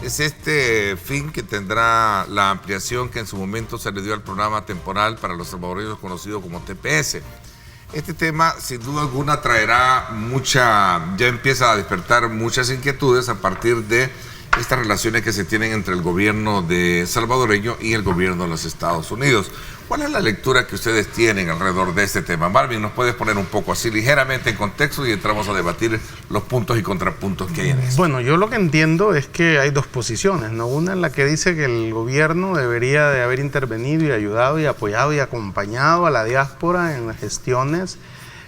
Es este fin que tendrá la ampliación que en su momento se le dio al programa temporal para los salvadoreños conocido como TPS. Este tema, sin duda alguna, traerá ya empieza a despertar muchas inquietudes a partir de estas relaciones que se tienen entre el gobierno salvadoreño y el gobierno de los Estados Unidos. ¿Cuál es la lectura que ustedes tienen alrededor de este tema? Marvin, ¿nos puedes poner un poco así ligeramente en contexto y entramos a debatir los puntos y contrapuntos que hay en eso? Bueno, yo lo que entiendo es que hay dos posiciones, ¿no? Una en la que dice que el gobierno debería de haber intervenido y ayudado y apoyado y acompañado a la diáspora en las gestiones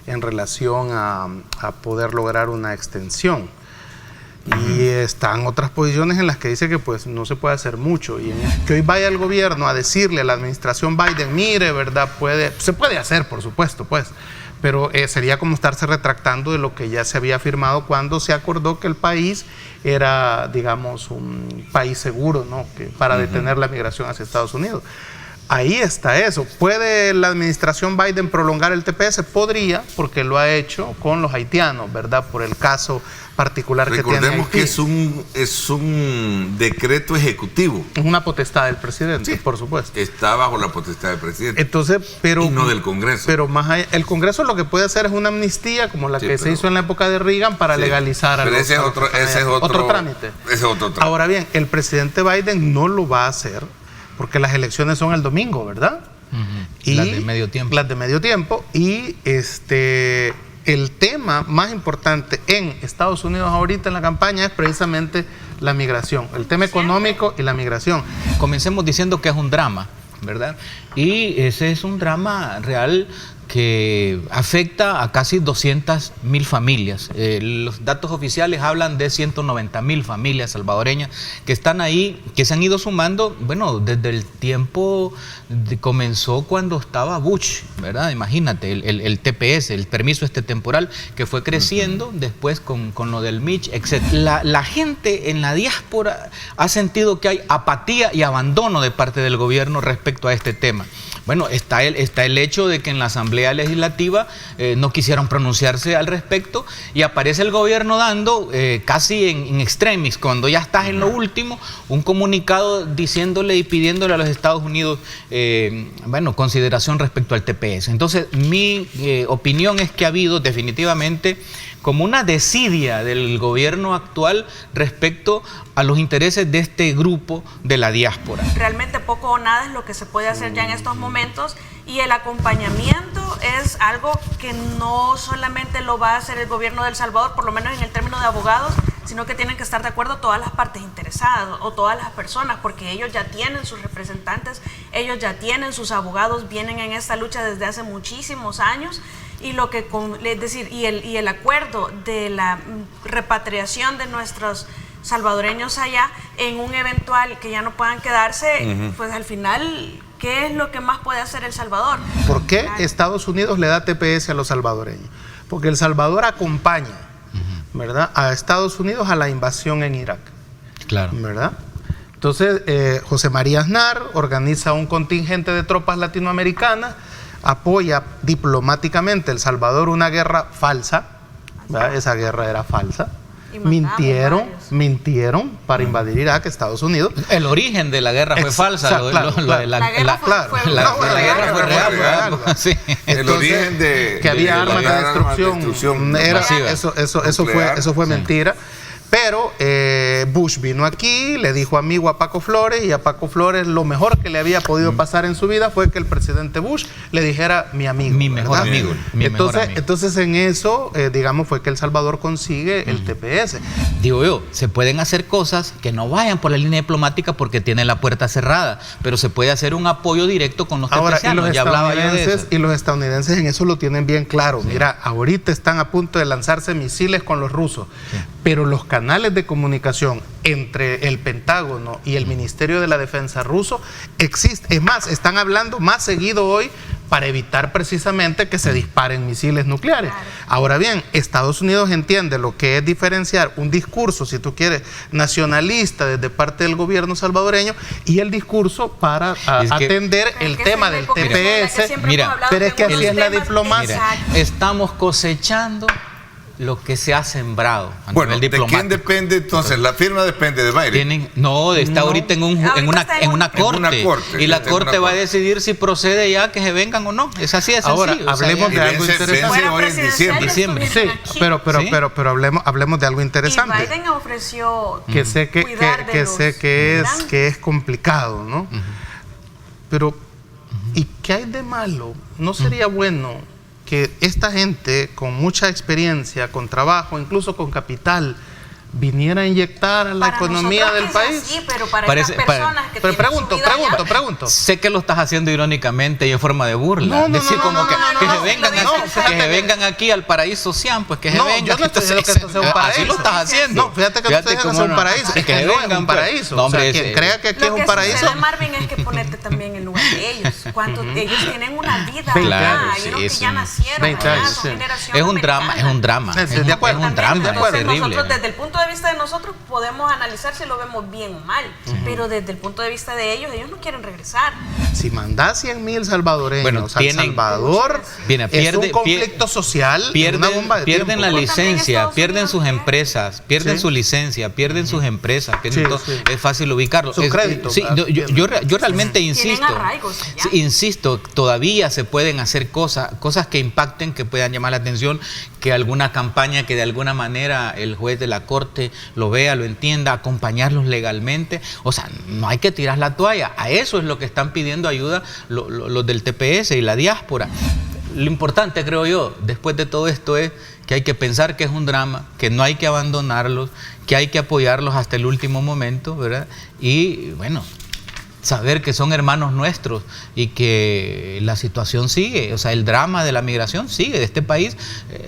en relación a poder lograr una extensión. Y están otras posiciones en las que dice que pues no se puede hacer mucho, y que hoy vaya el gobierno a decirle a la administración Biden, mire, ¿verdad? Se puede hacer, por supuesto, pues, pero sería como estarse retractando de lo que ya se había firmado cuando se acordó que el país era, digamos, un país seguro, ¿no? Para detener la migración hacia Estados Unidos. Ahí está eso. ¿Puede la administración Biden prolongar el TPS? Podría, porque lo ha hecho con los haitianos, ¿verdad? Por el caso particular que tiene Haití. Recordemos que es un decreto ejecutivo. Es una potestad del presidente, sí, por supuesto. Está bajo la potestad del presidente. Entonces, pero, y no del Congreso. Pero más allá, el Congreso lo que puede hacer es una amnistía, como la que se hizo en la época de Reagan, para legalizar a los... Pero ese es otro trámite. Ese es otro trámite. Ahora bien, el presidente Biden no lo va a hacer, porque las elecciones son el domingo, ¿verdad? Y las de medio tiempo. Las de medio tiempo. Y el tema más importante en Estados Unidos ahorita en la campaña es precisamente la migración, el tema económico y la migración. Comencemos diciendo que es un drama, ¿verdad? Y ese es un drama real que afecta a casi 200.000 familias. Los datos oficiales hablan de 190.000 familias salvadoreñas que están ahí, que se han ido sumando, bueno, desde el tiempo comenzó cuando estaba Bush, ¿verdad? Imagínate, el TPS, el permiso temporal, que fue creciendo después con lo del Mitch, etc. La gente en la diáspora ha sentido que hay apatía y abandono de parte del gobierno respecto a este tema. Bueno, está el hecho de que en la Asamblea Legislativa no quisieron pronunciarse al respecto, y aparece el gobierno dando casi en extremis, cuando ya estás en lo último, un comunicado diciéndole y pidiéndole a los Estados Unidos bueno, consideración respecto al TPS. Entonces, mi opinión es que ha habido definitivamente como una desidia del gobierno actual respecto a los intereses de este grupo de la diáspora. Realmente poco o nada es lo que se puede hacer ya en estos momentos, y el acompañamiento es algo que no solamente lo va a hacer el gobierno de El Salvador, por lo menos en el término de abogados, sino que tienen que estar de acuerdo todas las partes interesadas o todas las personas, porque ellos ya tienen sus representantes, ellos ya tienen sus abogados, vienen en esta lucha desde hace muchísimos años. Y lo que, es decir, y el acuerdo de la repatriación de nuestros salvadoreños allá en un eventual que ya no puedan quedarse, pues al final, ¿qué es lo que más puede hacer El Salvador? ¿Por qué Estados Unidos le da TPS a los salvadoreños? Porque El Salvador acompaña, ¿verdad?, a Estados Unidos a la invasión en Irak. Claro. ¿Verdad? Entonces, José María Aznar organiza un contingente de tropas latinoamericanas, apoya diplomáticamente El Salvador una guerra falsa, ¿verdad? Esa guerra era falsa. Mintieron para invadir Irak, Estados Unidos. El origen de la guerra fue falsa. La guerra fue real. Sí. El origen de que había armas de destrucción era, eso fue mentira. Pero Bush vino aquí, le dijo amigo a Paco Flores, y a Paco Flores lo mejor que le había podido pasar en su vida fue que el presidente Bush le dijera mi amigo. Mi mejor amigo. Entonces en eso, digamos, fue que El Salvador consigue el TPS. Digo yo, se pueden hacer cosas que no vayan por la línea diplomática porque tiene la puerta cerrada, pero se puede hacer un apoyo directo con los TPSianos. Y los estadounidenses en eso lo tienen bien claro. Sí. Mira, ahorita están a punto de lanzarse misiles con los rusos, sí, pero los canales de comunicación entre el Pentágono y el Ministerio de la Defensa ruso existen. Es más, están hablando más seguido hoy para evitar precisamente que se disparen misiles nucleares. Claro. Ahora bien, Estados Unidos entiende lo que es diferenciar un discurso, si tú quieres, nacionalista desde parte del gobierno salvadoreño, y el discurso para atender el tema del TPS. Mira, pero es que así es la diplomacia. Mira, estamos cosechando lo que se ha sembrado a Bueno, nivel ¿de diplomático. quién depende entonces? La firma depende de Biden. Está ahorita en una corte. Y la corte va a decidir si procede ya que se vengan o no. Es así de sencillo. Ahora, hablemos de algo interesante. Hoy en diciembre. Sí, pero hablemos de algo interesante. Y Biden ofreció que sé que es complicado, ¿no? Pero, ¿y qué hay de malo? ¿No sería bueno que esta gente con mucha experiencia, con trabajo, incluso con capital, viniera a inyectar a la economía del país? Sí, pero para estas personas que pero pregunto. Sé que lo estás haciendo irónicamente y en forma de burla. Decir como que se vengan aquí al paraíso Siam, pues que se vengan. Yo no estoy diciendo que esto sea un paraíso. Así lo estás haciendo. No, fíjate que no estoy diciendo que sea un paraíso. Es que no es un paraíso. O sea, quien crea que aquí es un paraíso. Lo que sucede, Marvin, es que ponerte también en lugar de ellos. Cuando ellos tienen una vida claro, hay unos que ya nacieron, son generaciones. Es un drama. Es un drama, es terrible. Nosotros, desde el punto de vista de nosotros, podemos analizar si lo vemos bien o mal, pero desde el punto de vista de ellos no quieren regresar. Si mandás 100,000 salvadoreños al Salvador, es un conflicto social, pierden la licencia, pierden sus empresas, pierden su licencia, pierden sus empresas, es fácil ubicarlo. Su crédito. Yo realmente insisto, todavía se pueden hacer cosas que impacten, que puedan llamar la atención, que alguna campaña que de alguna manera el juez de la corte lo vea, lo entienda, acompañarlos legalmente. O sea, no hay que tirar la toalla. A eso es lo que están pidiendo ayuda los del TPS y la diáspora. Lo importante, creo yo, después de todo esto es que hay que pensar que es un drama, que no hay que abandonarlos, que hay que apoyarlos hasta el último momento, ¿verdad? Y bueno, saber que son hermanos nuestros y que la situación sigue, o sea, el drama de la migración sigue. De este país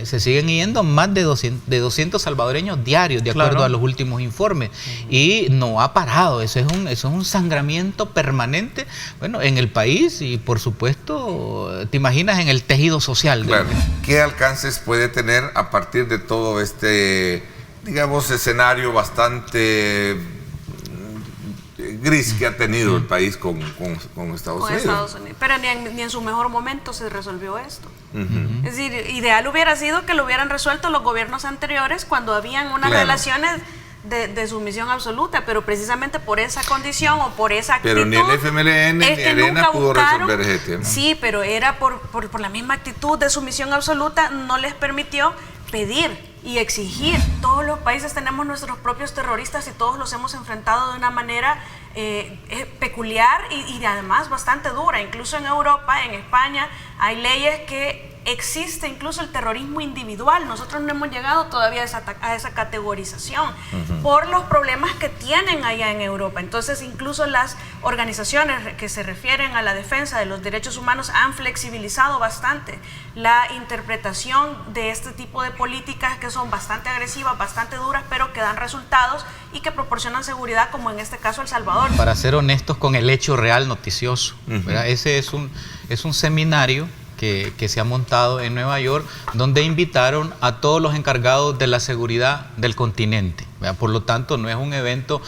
se siguen yendo más de 200 salvadoreños diarios, de acuerdo a los últimos informes, y no ha parado. Eso es un sangramiento permanente, bueno, en el país y, por supuesto, te imaginas en el tejido social. Claro. ¿Qué alcances puede tener a partir de todo este, digamos, escenario bastante gris que ha tenido el país con Estados Unidos? Pero ni en su mejor momento se resolvió esto. Es decir, ideal hubiera sido que lo hubieran resuelto los gobiernos anteriores cuando habían unas relaciones de sumisión absoluta, pero precisamente por esa condición o por esa actitud. Pero ni el FMLN ni Arena pudo resolver ese tema. Sí, pero era por la misma actitud de sumisión absoluta, no les permitió pedir y exigir. Todos los países tenemos nuestros propios terroristas y todos los hemos enfrentado de una manera peculiar y además bastante dura. Incluso en Europa, en España, hay leyes que existe incluso el terrorismo individual. Nosotros no hemos llegado todavía a esa categorización por los problemas que tienen allá en Europa. Entonces, incluso las organizaciones que se refieren a la defensa de los derechos humanos han flexibilizado bastante la interpretación de este tipo de políticas que son bastante agresivas, bastante duras, pero que dan resultados y que proporcionan seguridad, como en este caso El Salvador. Para ser honestos con el hecho real noticioso, ¿verdad? Ese es un seminario que se ha montado en Nueva York, donde invitaron a todos los encargados de la seguridad del continente, ¿verdad? Por lo tanto, no es un evento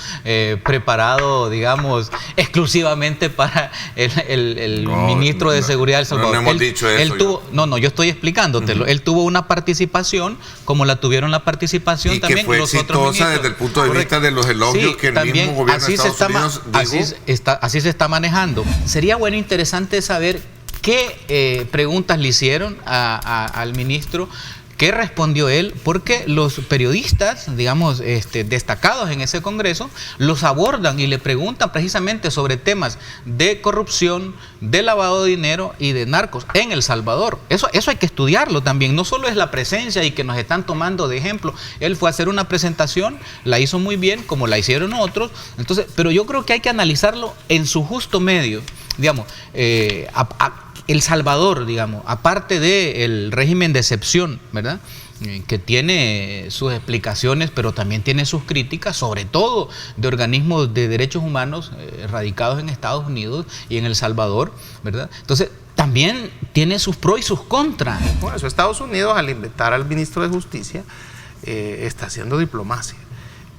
preparado, digamos, exclusivamente para el ministro de Seguridad de El Salvador. No hemos dicho eso. Yo estoy explicándotelo. Él tuvo una participación, como la tuvieron la participación también los otros ministros. Desde el punto de vista de los elogios que el mismo gobierno de Estados Unidos dijo. Así se está manejando. Sería bueno, interesante saber qué preguntas le hicieron al ministro, qué respondió él, porque los periodistas, digamos, destacados en ese congreso, los abordan y le preguntan precisamente sobre temas de corrupción, de lavado de dinero y de narcos en El Salvador. Eso hay que estudiarlo también. No solo es la presencia y que nos están tomando de ejemplo. Él fue a hacer una presentación, la hizo muy bien, como la hicieron otros. Entonces, pero yo creo que hay que analizarlo en su justo medio. Digamos, El Salvador, digamos, aparte del régimen de excepción, ¿verdad?, que tiene sus explicaciones, pero también tiene sus críticas, sobre todo de organismos de derechos humanos radicados en Estados Unidos y en El Salvador, ¿verdad? Entonces, también tiene sus pros y sus contras. Bueno, eso Estados Unidos, al invitar al ministro de Justicia, está haciendo diplomacia.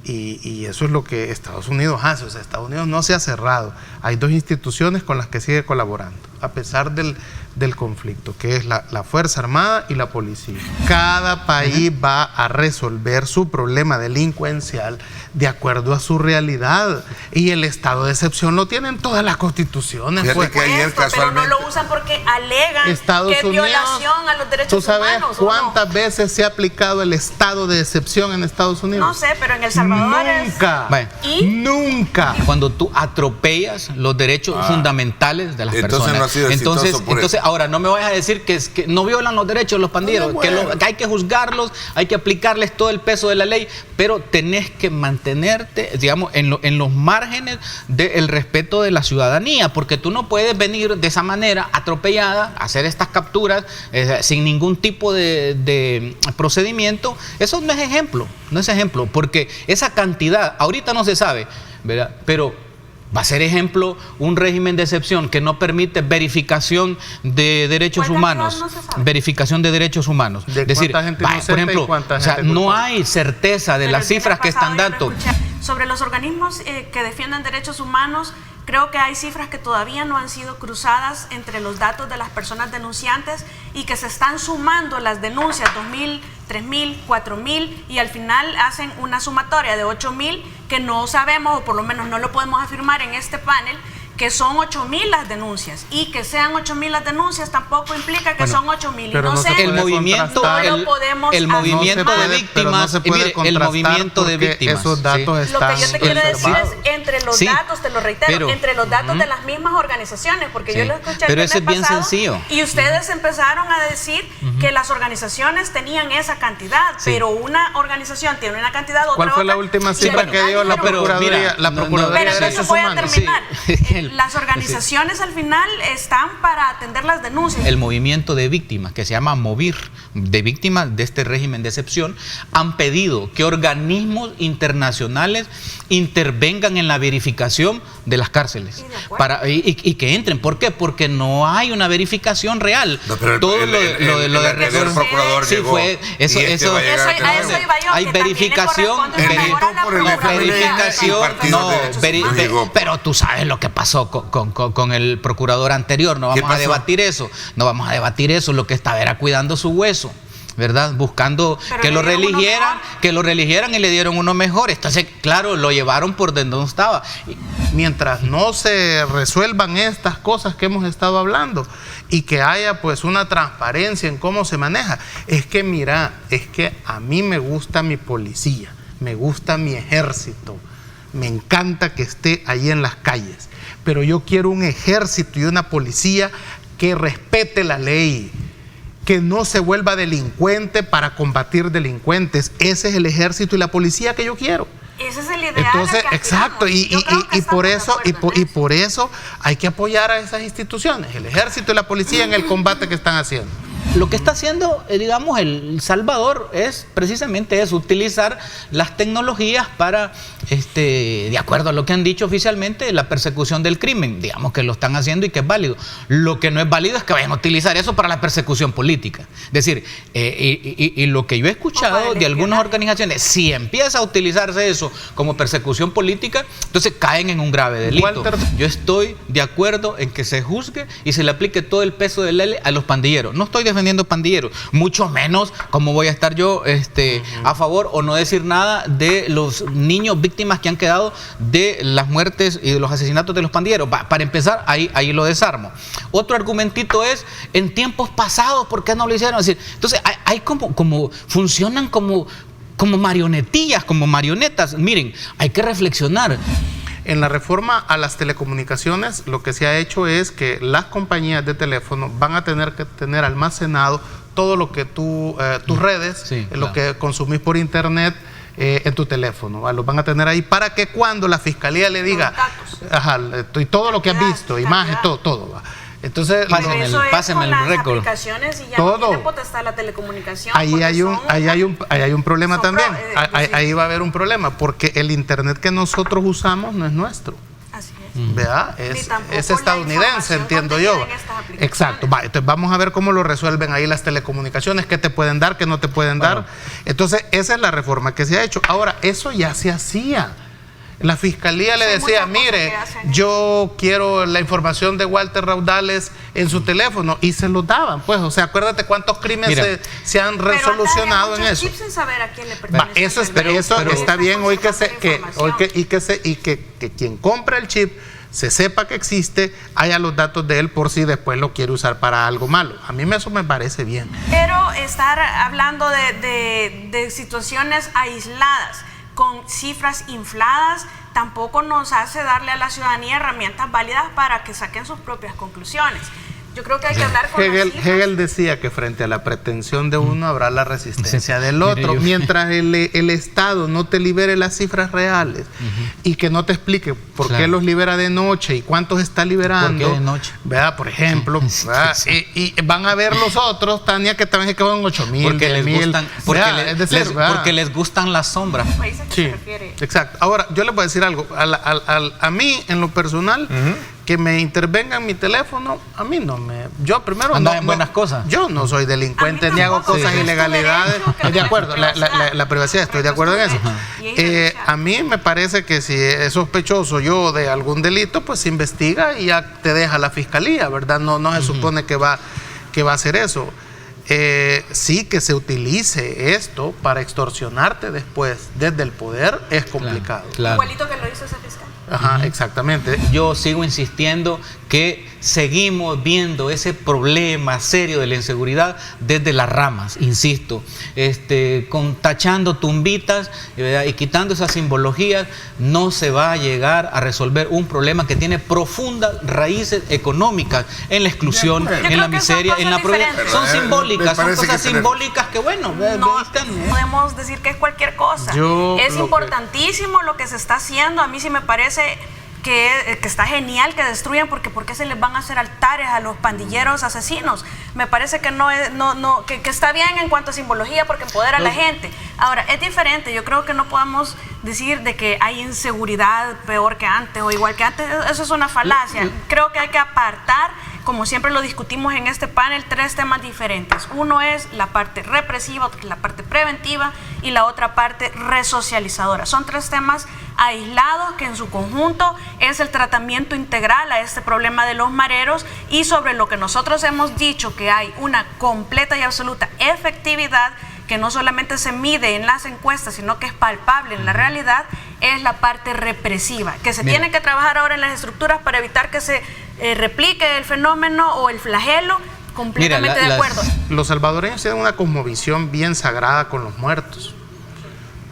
Y eso es lo que Estados Unidos hace. O sea, Estados Unidos no se ha cerrado. Hay dos instituciones con las que sigue colaborando. a pesar del conflicto, que es la Fuerza Armada y la policía. Cada país va a resolver su problema delincuencial de acuerdo a su realidad, y el estado de excepción lo tienen todas las constituciones. Fíjate que ayer pero no lo usan porque alegan Estados que es Unidos, violación a los derechos ¿tú sabes humanos? cuántas veces se ha aplicado el estado de excepción en Estados Unidos? No sé, pero en El Salvador Nunca. ¿Y? Nunca. Cuando tú atropellas los derechos fundamentales de las entonces personas. No ha sido exitoso por eso. Ahora, no me vayas a decir que no violan los derechos de los pandilleros, que hay que juzgarlos, hay que aplicarles todo el peso de la ley, pero tenés que mantenerte, digamos, en los márgenes del respeto de la ciudadanía, porque tú no puedes venir de esa manera atropellada, hacer estas capturas sin ningún tipo de procedimiento. Eso no es ejemplo, porque esa cantidad, ahorita no se sabe, ¿verdad? Pero va a ser ejemplo un régimen de excepción que no permite verificación de derechos humanos. Verificación de derechos humanos. ¿De es decir, cuánta gente por ejemplo, o sea, no hay certeza de las cifras que están dando. Sobre los organismos que defienden derechos humanos, creo que hay cifras que todavía no han sido cruzadas entre los datos de las personas denunciantes y que se están sumando las denuncias, 2.000, 3.000, 4.000, y al final hacen una sumatoria de 8.000 que no sabemos, o por lo menos no lo podemos afirmar en este panel, que son 8.000 las denuncias, y que sean 8.000 las denuncias tampoco implica que son 8.000. Pero no sé, el movimiento de víctimas, el movimiento de víctimas. Esos datos están lo que yo te quiero decir es entre los datos, te lo reitero, pero, entre los datos de las mismas organizaciones, porque yo lo escuché pero el eso es bien pasado, sencillo. Y ustedes empezaron a decir que las organizaciones tenían esa cantidad, pero una organización tiene una cantidad, otra. ¿Cuál fue la última cifra que dio la Procuraduría? La Procuraduría de Derechos Humanos. Las organizaciones al final están para atender las denuncias. El movimiento de víctimas, que se llama MOVIR, de víctimas de este régimen de excepción, han pedido que organismos internacionales intervengan en la verificación de las cárceles y que entren. ¿Por qué? Porque no hay una verificación real. No, pero todo lo de procurador sí llegó, fue eso hay verificación, pero tú sabes lo que pasó con el procurador anterior. No vamos a debatir eso. Lo que estaba era cuidando su hueso, ¿verdad? Buscando que lo religieran y le dieron uno mejor. Entonces, claro, lo llevaron por donde no estaba. Mientras no se resuelvan estas cosas que hemos estado hablando y que haya pues una transparencia en cómo se maneja, es que a mí me gusta mi policía, me gusta mi ejército, me encanta que esté ahí en las calles, pero yo quiero un ejército y una policía que respete la ley, que no se vuelva delincuente para combatir delincuentes. Ese es el ejército y la policía que yo quiero. Ese es el ideal. Entonces, exacto, y por eso hay que apoyar a esas instituciones, el ejército y la policía, en el combate que están haciendo. Lo que está haciendo, digamos, El Salvador es precisamente eso, utilizar las tecnologías para, de acuerdo a lo que han dicho oficialmente, la persecución del crimen. Digamos que lo están haciendo y que es válido. Lo que no es válido es que vayan a utilizar eso para la persecución política. Es decir, y lo que yo he escuchado de algunas organizaciones, si empieza a utilizarse eso como persecución política, entonces caen en un grave delito. Walter, yo estoy de acuerdo en que se juzgue y se le aplique todo el peso de la ley a los pandilleros. No estoy defendiendo pandilleros, mucho menos como voy a estar yo a favor o no decir nada de los niños víctimas que han quedado de las muertes y de los asesinatos de los pandilleros. Para empezar, ahí lo desarmo. Otro argumentito es, en tiempos pasados, ¿por qué no lo hicieron? Es decir, entonces hay como funcionan como marionetillas, como marionetas. Miren, hay que reflexionar. En la reforma a las telecomunicaciones, lo que se ha hecho es que las compañías de teléfono van a tener que tener almacenado todo lo que tus redes, lo que consumís por internet en tu teléfono, ¿va? Lo van a tener ahí para que cuando la fiscalía le diga, y todo lo que has visto, imagen, todo, ¿va? Entonces, pásenme el récord. Y ya todo. No tiene potestad la telecomunicación. Ahí hay un problema también. Ahí va a haber un problema, porque el internet que nosotros usamos no es nuestro. Así es. ¿Verdad? Es estadounidense, entiendo yo. Exacto. Entonces vamos a ver cómo lo resuelven ahí las telecomunicaciones, qué te pueden dar, qué no te pueden dar. Entonces, esa es la reforma que se ha hecho. Ahora, eso ya se hacía. La fiscalía le decía, mire, yo quiero la información de Walter Raudales en su teléfono, y se lo daban, pues. O sea, acuérdate cuántos crímenes se han resolucionado en eso. Sin saber a quién le pertenece. Eso está bien hoy que quien compra el chip se sepa que existe, haya los datos de él por si después lo quiere usar para algo malo. A mí eso me parece bien. Pero estar hablando de situaciones aisladas, con cifras infladas, tampoco nos hace darle a la ciudadanía herramientas válidas para que saquen sus propias conclusiones. Yo creo que hay que hablar con Hegel decía que frente a la pretensión de uno habrá la resistencia del otro. Mientras el Estado no te libere las cifras reales y que no te explique por qué los libera de noche y cuántos está liberando. ¿Por qué de noche? ¿Verdad? Por ejemplo. Y van a ver los otros, Tania, que también se quedan 8,000. Porque les gustan, porque les gustan las sombras. Sí, exacto. Ahora, yo les voy a decir algo. A mí, en lo personal, que me intervenga en mi teléfono, a mí no me... Yo primero anda en buenas cosas. Yo no soy delincuente ni hago cosas ilegalidades. Estoy de acuerdo, la privacidad, estoy de acuerdo en eso. A mí me parece que si es sospechoso yo de algún delito, pues se investiga y ya te deja la fiscalía, ¿verdad? No se supone que va a hacer eso. Sí, que se utilice esto para extorsionarte después desde el poder es complicado. Claro. Igualito que lo hizo ese fiscal. Ajá, exactamente. Yo sigo insistiendo que seguimos viendo ese problema serio de la inseguridad desde las ramas, insisto, tachando tumbitas y quitando esas simbologías, no se va a llegar a resolver un problema que tiene profundas raíces económicas en la exclusión, en la miseria, en la pobreza. Son simbólicas, son cosas simbólicas que bueno, no podemos decir que es cualquier cosa. Es importantísimo lo que se está haciendo. A mí sí me parece que está genial que destruyan, porque ¿por qué se les van a hacer altares a los pandilleros asesinos? Me parece que que está bien en cuanto a simbología, porque empodera a la gente. Ahora, es diferente. Yo creo que no podemos decir de que hay inseguridad peor que antes o igual que antes. Eso es una falacia. Creo que hay que apartar, como siempre lo discutimos en este panel, 3 temas diferentes. Uno es la parte represiva, otra es la parte preventiva y la otra parte resocializadora. Son 3 temas aislados que en su conjunto es el tratamiento integral a este problema de los mareros, y sobre lo que nosotros hemos dicho que hay una completa y absoluta efectividad que no solamente se mide en las encuestas, sino que es palpable en la realidad, es la parte represiva, que se tiene que trabajar ahora en las estructuras para evitar que se replique el fenómeno o el flagelo. Completamente de acuerdo. Los salvadoreños tienen una cosmovisión bien sagrada con los muertos,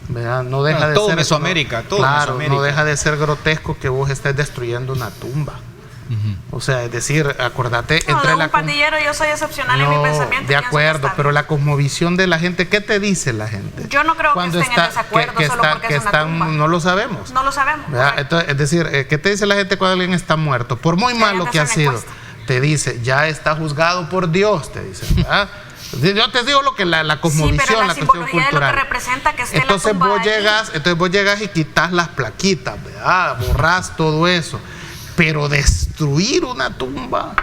¿verdad? No deja de todo ser Mesoamérica, todo claro, Mesoamérica. no deja de ser grotesco que vos estés destruyendo una tumba. O sea, es decir, acordate, entre un pandillero yo soy excepcional en mi pensamiento. De acuerdo, pero la cosmovisión de la gente, ¿qué te dice la gente? Yo no creo que estén en desacuerdo solo porque es una tumba. No lo sabemos. No lo sabemos. Entonces, es decir, ¿qué te dice la gente cuando alguien está muerto? Por muy malo que ha sido, te dice, ya está juzgado por Dios, te dice, ¿verdad? Yo te digo lo que la cosmovisión, la cuestión cultural. De lo que representa que esté entonces la tumba vos llegas y quitas las plaquitas, ¿verdad? Borras todo eso. Pero destruir una tumba,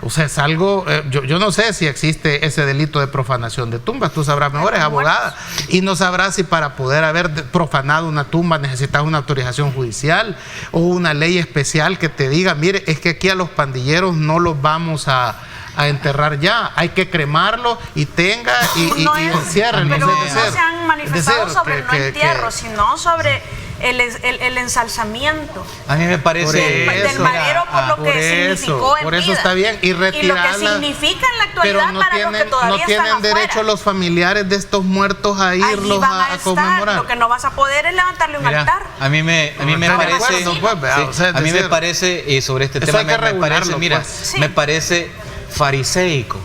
o sea, es algo, yo no sé si existe ese delito de profanación de tumbas. Tú sabrás mejor, es abogada, y no sabrás si para poder haber profanado una tumba necesitas una autorización judicial o una ley especial que te diga, mire, es que aquí a los pandilleros no los vamos a enterrar ya, hay que cremarlo y encierren. Pero no se han manifestado sobre el no entierro, sino sobre el ensalzamiento. A mí me parece del marero por lo que significó en por eso vida. está bien, y retirarla, y lo que significa en la actualidad para los que todavía no tienen están derecho afuera. Los familiares de estos muertos a irlos a conmemorar. Lo que no vas a poder es levantarle un altar. A mí me parece, y sobre este tema me parece, me parece fariseico